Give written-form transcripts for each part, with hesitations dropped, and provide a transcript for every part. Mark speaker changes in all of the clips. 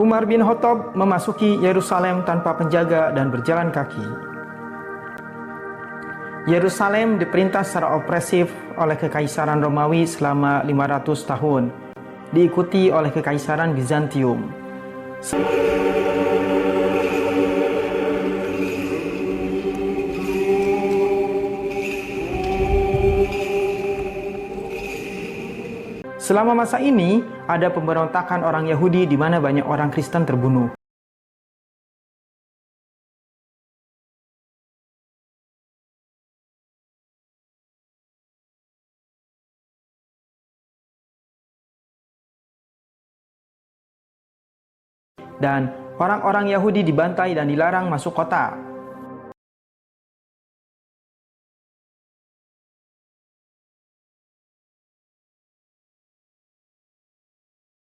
Speaker 1: Umar bin Khattab memasuki Yerusalem tanpa penjaga dan berjalan kaki. Yerusalem diperintah secara opresif oleh Kekaisaran Romawi selama 500 tahun, diikuti oleh Kekaisaran Bizantium. Selama masa ini, ada pemberontakan orang Yahudi di mana banyak orang Kristen terbunuh. Dan orang-orang Yahudi dibantai dan dilarang masuk kota.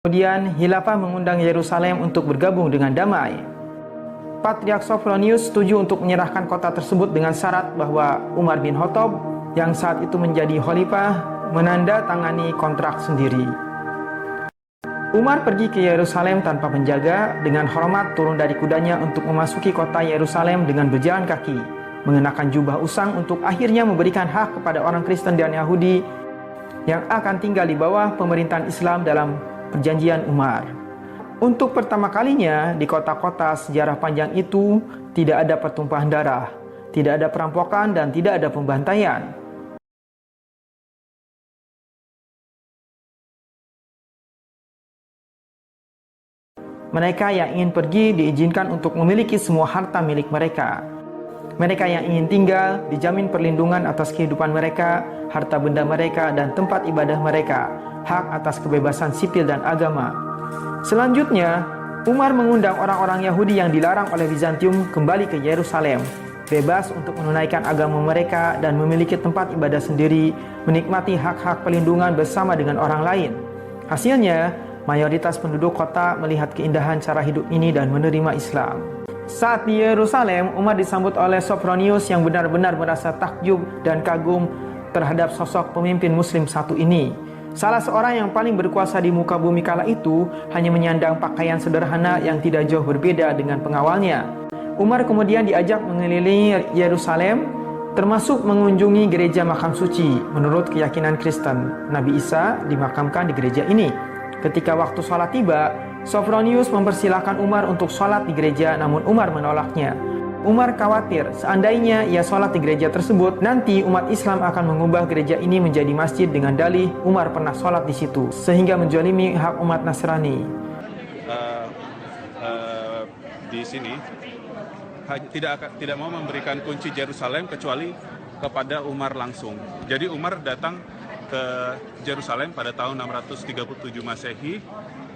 Speaker 1: Kemudian Khilafah mengundang Yerusalem untuk bergabung dengan damai. Patriark Sophronius setuju untuk menyerahkan kota tersebut dengan syarat bahwa Umar bin Khattab yang saat itu menjadi khalifah menandatangani kontrak sendiri. Umar pergi ke Yerusalem tanpa penjaga, dengan hormat turun dari kudanya untuk memasuki kota Yerusalem dengan berjalan kaki, mengenakan jubah usang untuk akhirnya memberikan hak kepada orang Kristen dan Yahudi yang akan tinggal di bawah pemerintahan Islam dalam Perjanjian Umar. Untuk pertama kalinya di kota-kota sejarah panjang itu tidak ada pertumpahan darah, tidak ada perampokan dan tidak ada pembantaian. Mereka yang ingin pergi diizinkan untuk memiliki semua harta milik mereka. Mereka yang ingin tinggal dijamin perlindungan atas kehidupan mereka, harta benda mereka, dan tempat ibadah mereka, hak atas kebebasan sipil dan agama. Selanjutnya, Umar mengundang orang-orang Yahudi yang dilarang oleh Bizantium kembali ke Yerusalem, bebas untuk menunaikan agama mereka dan memiliki tempat ibadah sendiri, menikmati hak-hak perlindungan bersama dengan orang lain. Hasilnya, mayoritas penduduk kota melihat keindahan cara hidup ini dan menerima Islam. Saat di Yerusalem, Umar disambut oleh Sophronius yang benar-benar merasa takjub dan kagum terhadap sosok pemimpin muslim satu ini. Salah seorang yang paling berkuasa di muka bumi kala itu hanya menyandang pakaian sederhana yang tidak jauh berbeda dengan pengawalnya. Umar kemudian diajak mengelilingi Yerusalem, termasuk mengunjungi gereja makam suci. Menurut keyakinan Kristen, Nabi Isa dimakamkan di gereja ini. Ketika waktu sholat tiba, Sophronius mempersilahkan Umar untuk sholat di gereja, namun Umar menolaknya. Umar khawatir seandainya ia sholat di gereja tersebut, nanti umat Islam akan mengubah gereja ini menjadi masjid dengan dalih Umar pernah sholat di situ, sehingga menjolimi hak umat Nasrani.
Speaker 2: Di sini tidak mau memberikan kunci Yerusalem kecuali kepada Umar langsung. Jadi Umar datang ke Yerusalem pada tahun 637 Masehi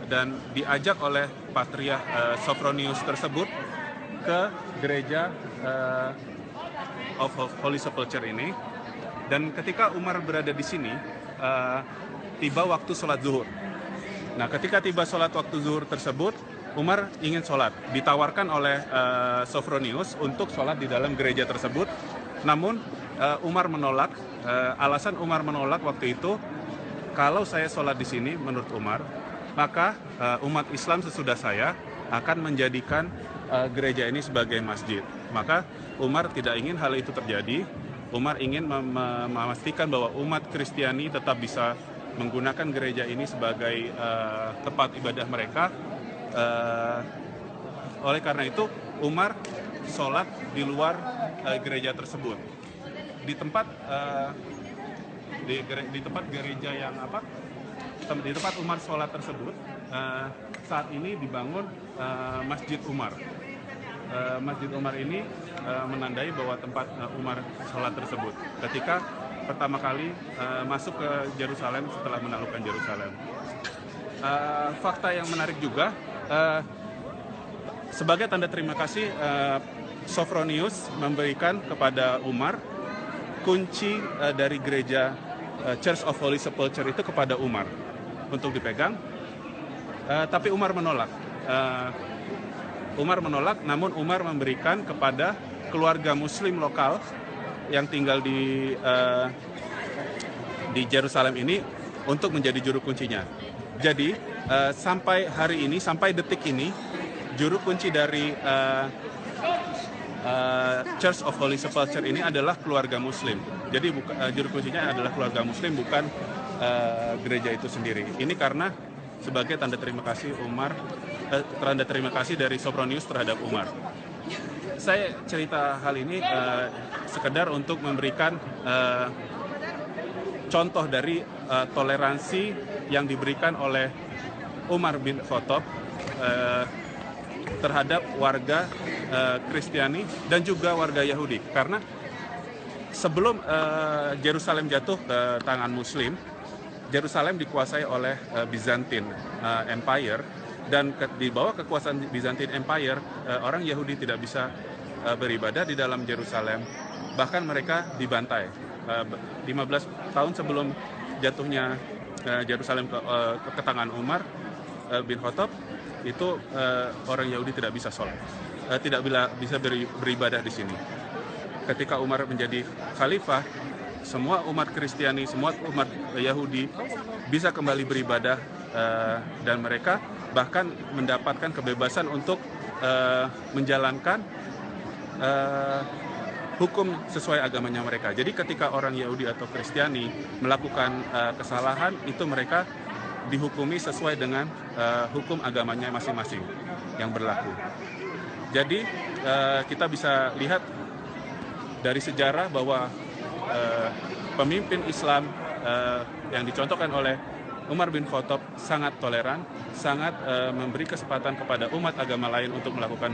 Speaker 2: dan diajak oleh Patriark Sophronius tersebut ke gereja of Holy Sepulchre ini. Dan ketika Umar berada di sini, tiba waktu sholat zuhur. Nah, ketika tiba sholat waktu zuhur tersebut, Umar ingin sholat. Ditawarkan oleh Sophronius untuk sholat di dalam gereja tersebut. Namun Umar menolak. Alasan Umar menolak waktu itu, kalau saya sholat di sini, menurut Umar, maka umat Islam sesudah saya akan menjadikan gereja ini sebagai masjid. Maka Umar tidak ingin hal itu terjadi. Umar ingin memastikan bahwa umat Kristiani tetap bisa menggunakan gereja ini sebagai tempat ibadah mereka. Oleh karena itu, Umar sholat di luar gereja tersebut. Di tempat gereja yang di tempat Umar sholat tersebut, saat ini dibangun Masjid Umar. Masjid Umar ini menandai bahwa tempat Umar sholat tersebut ketika pertama kali masuk ke Yerusalem setelah menaklukkan Yerusalem. Fakta yang menarik juga, sebagai tanda terima kasih, Sophronius memberikan kepada Umar kunci dari gereja Church of Holy Sepulchre itu kepada Umar untuk dipegang, tapi Umar menolak. Namun Umar memberikan kepada keluarga Muslim lokal yang tinggal di Yerusalem ini untuk menjadi juru kuncinya. Jadi sampai hari ini, sampai detik ini, juru kunci dari Church of Holy Sepulchre ini adalah keluarga Muslim. Jadi juru kuncinya adalah keluarga Muslim, bukan gereja itu sendiri. Ini karena sebagai tanda terima kasih tanda terima kasih dari Sopronius terhadap Umar. Saya cerita hal ini sekedar untuk memberikan contoh dari toleransi yang diberikan oleh Umar bin Khattab terhadap warga Kristiani dan juga warga Yahudi. Karena sebelum Yerusalem jatuh ke tangan Muslim, Yerusalem dikuasai oleh Byzantine Empire, dan di bawah kekuasaan Byzantine Empire, orang Yahudi tidak bisa beribadah di dalam Yerusalem, bahkan mereka dibantai. 15 tahun sebelum jatuhnya Yerusalem ke tangan Umar bin Khattab, itu orang Yahudi tidak bisa sholat, tidak bisa beribadah di sini. Ketika Umar menjadi khalifah, semua umat Kristiani, semua umat Yahudi bisa kembali beribadah, dan mereka bahkan mendapatkan kebebasan untuk menjalankan hukum sesuai agamanya mereka. Jadi ketika orang Yahudi atau Kristiani melakukan kesalahan, itu mereka dihukumi sesuai dengan hukum agamanya masing-masing yang berlaku. Jadi kita bisa lihat dari sejarah bahwa pemimpin Islam yang dicontohkan oleh Umar bin Khattab sangat toleran, sangat memberi kesempatan kepada umat agama lain untuk melakukan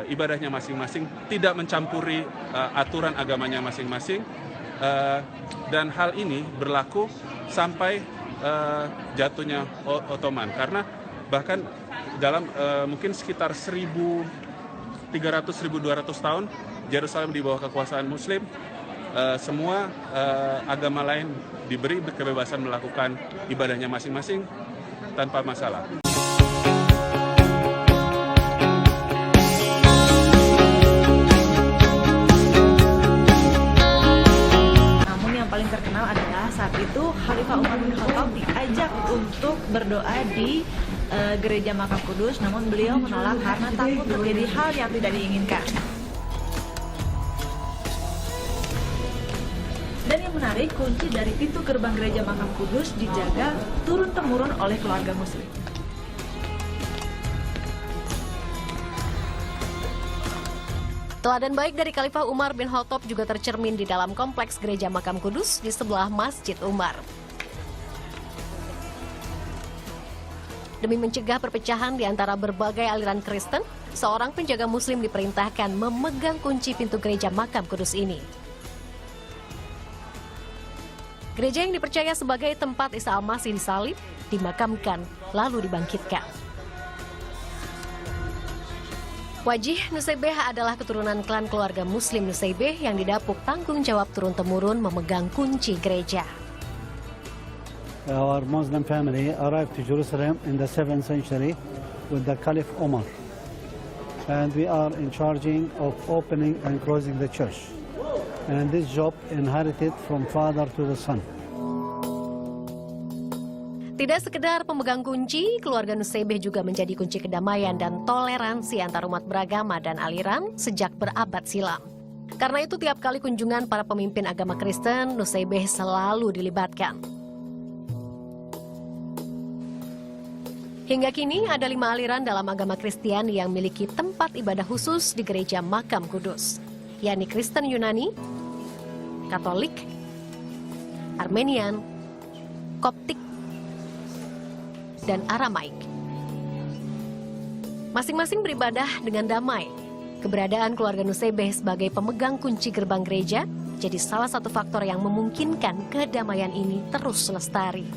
Speaker 2: ibadahnya masing-masing, tidak mencampuri aturan agamanya masing-masing, dan hal ini berlaku sampai jatuhnya Ottoman. Karena bahkan dalam mungkin sekitar 1300-1200 tahun Yerusalem di bawah kekuasaan Muslim, semua agama lain diberi kebebasan melakukan ibadahnya masing-masing tanpa masalah.
Speaker 3: Namun yang paling terkenal adalah saat itu Khalifah Umar bin Khattab diajak untuk berdoa di gereja Makam Kudus, namun beliau menolak karena takut terjadi hal yang tidak diinginkan. Dan yang menarik, kunci dari pintu gerbang gereja Makam Kudus dijaga turun-temurun oleh keluarga Muslim.
Speaker 4: Teladan baik dari Khalifah Umar bin Khattab juga tercermin di dalam kompleks gereja Makam Kudus di sebelah Masjid Umar. Demi mencegah perpecahan di antara berbagai aliran Kristen, seorang penjaga Muslim diperintahkan memegang kunci pintu gereja Makam Kudus ini. Gereja yang dipercaya sebagai tempat Isa Al-Masih disalib, dimakamkan, lalu dibangkitkan. Wajih Nusaybeh adalah keturunan klan keluarga Muslim Nusaybeh yang didapuk tanggung jawab turun-temurun memegang kunci gereja.
Speaker 5: Our Muslim family arrived to Jerusalem in the 7th century with the Caliph Omar, and we are in charging of opening and closing the church. And this job inherited from father to the son.
Speaker 4: Tidak sekedar pemegang kunci, keluarga Nusaybeh juga menjadi kunci kedamaian dan toleransi antar umat beragama dan aliran sejak berabad silam. Karena itu tiap kali kunjungan para pemimpin agama Kristen, Nusaybeh selalu dilibatkan. Hingga kini ada 5 aliran dalam agama Kristiani yang memiliki tempat ibadah khusus di gereja Makam Kudus, yakni Kristen Yunani, Katolik, Armenian, Koptik, dan Aramaik. Masing-masing beribadah dengan damai. Keberadaan keluarga Nusaybeh sebagai pemegang kunci gerbang gereja jadi salah satu faktor yang memungkinkan kedamaian ini terus lestari.